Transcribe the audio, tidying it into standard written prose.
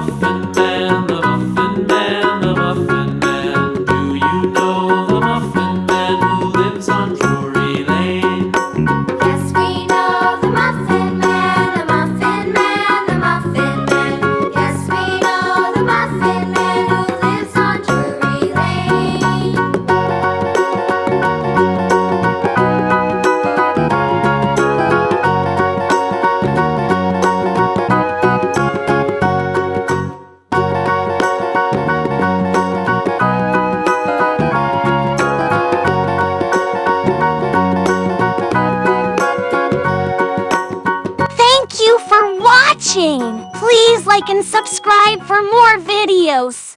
Muffin Man, the Muffin Man, the Muffin Man. Do you know the Muffin Man who lives on Drury Lane? Yes, we know the Muffin Man, the Muffin Man, the Muffin Man. Yes, we know the Muffin Man who lives on Drury Lane. Thank you for watching! Please like and subscribe for more videos.